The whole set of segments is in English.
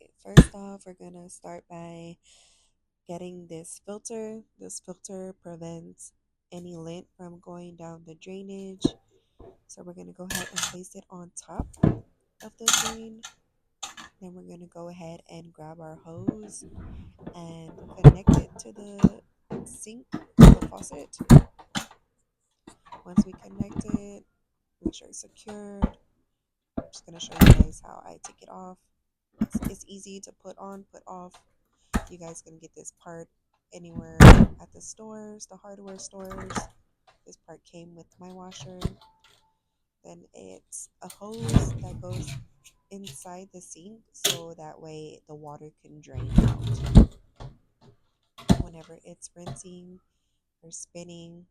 Okay, first off, we're gonna start by getting this filter. This filter prevents any lint from going down the drainage. So we're gonna go ahead and place it on top of the drain. Then we're gonna go ahead and grab our hose and connect it to the sink, the faucet. Once we connect it, make sure it's secured. I'm just gonna show you guys how I take it off. It's easy to put on, put off. You guys can get this part anywhere at the stores, the hardware stores. This part came with my washer. Then it's a hose that goes inside the sink so that way the water can drain out whenever it's rinsing or spinning.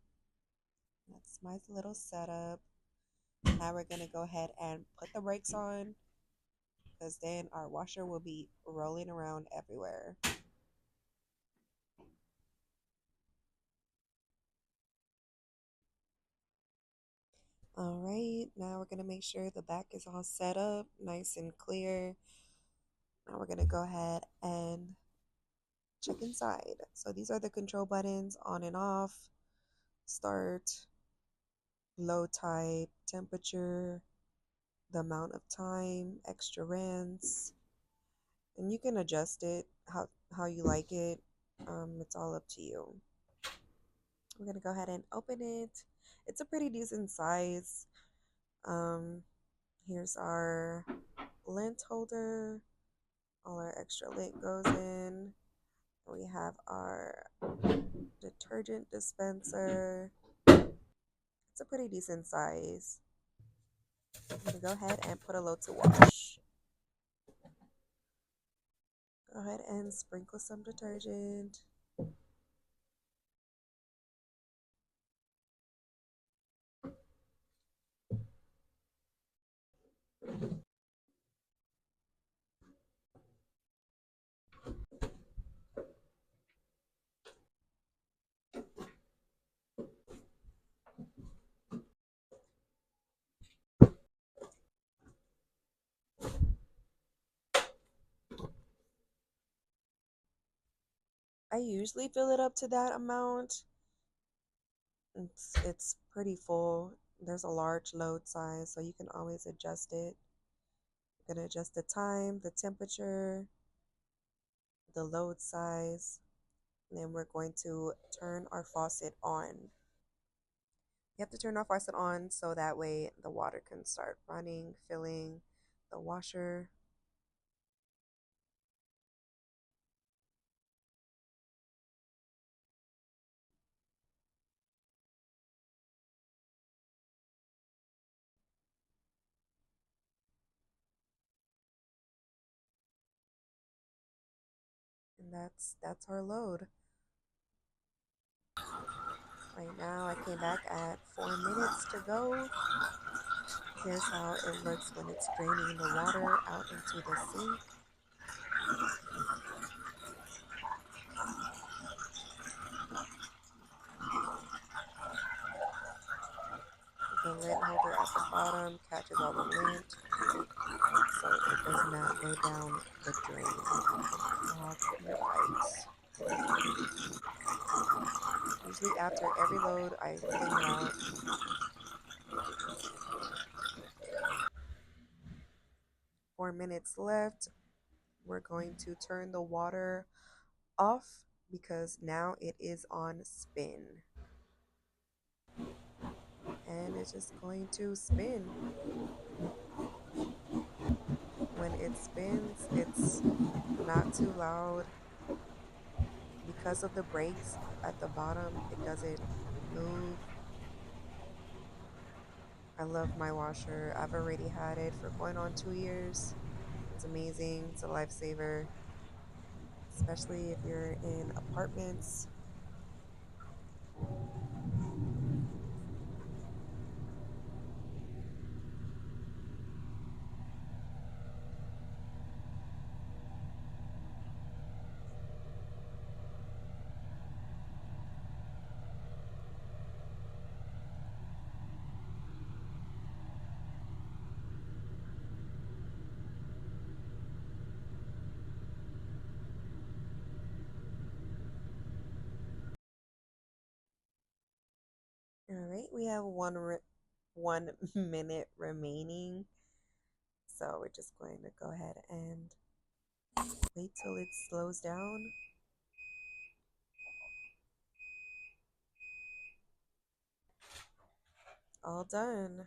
That's my little setup. Now we're going to go ahead and put the brakes on because then our washer will be rolling around everywhere. All right, now we're going to make sure the back is all set up, nice and clear. Now we're going to go ahead and check inside. So these are the control buttons: on and off, start, low type, temperature, the amount of time, extra rinse, and you can adjust it how you like it. It's all up to you. We're going to go ahead and open it. It's a pretty decent size. Um, Here's our lint holder. All our extra lint goes in. We have our detergent dispenser. It's a pretty decent size. I'm going to go ahead and put a load to wash. Go ahead and sprinkle some detergent. I usually fill it up to that amount. It's pretty full. There's a large load size, so you can always adjust it. You're going to adjust the time, the temperature, the load size, and then we're going to turn our faucet on. You have to turn our faucet on so that way the water can start running, filling the washer. And that's our load. Right now I came back at 4 minutes to go. Here's how it looks when it's draining the water out into the sink. The lint holder at the bottom catches all the lint so it does not go down the drain off your pipes. Usually after every load I clean it out. 4 minutes left. We're going to turn the water off because now it is on spin. And it's just going to spin. When it spins, it's not too loud. Because of the brakes at the bottom, it doesn't move. I love my washer. I've already had it for going on 2 years. It's amazing. It's a lifesaver, especially if you're in apartments. right, we have 1 minute remaining. So we're just going to go ahead and wait till it slows down. All done.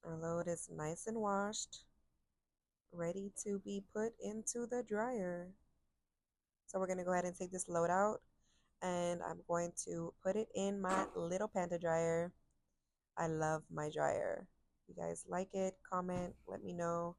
Our load is nice and washed, ready to be put into the dryer. So we're going to go ahead and take this load out, and I'm going to put it in my little panda dryer. I love my dryer. If you guys like it, comment, let me know.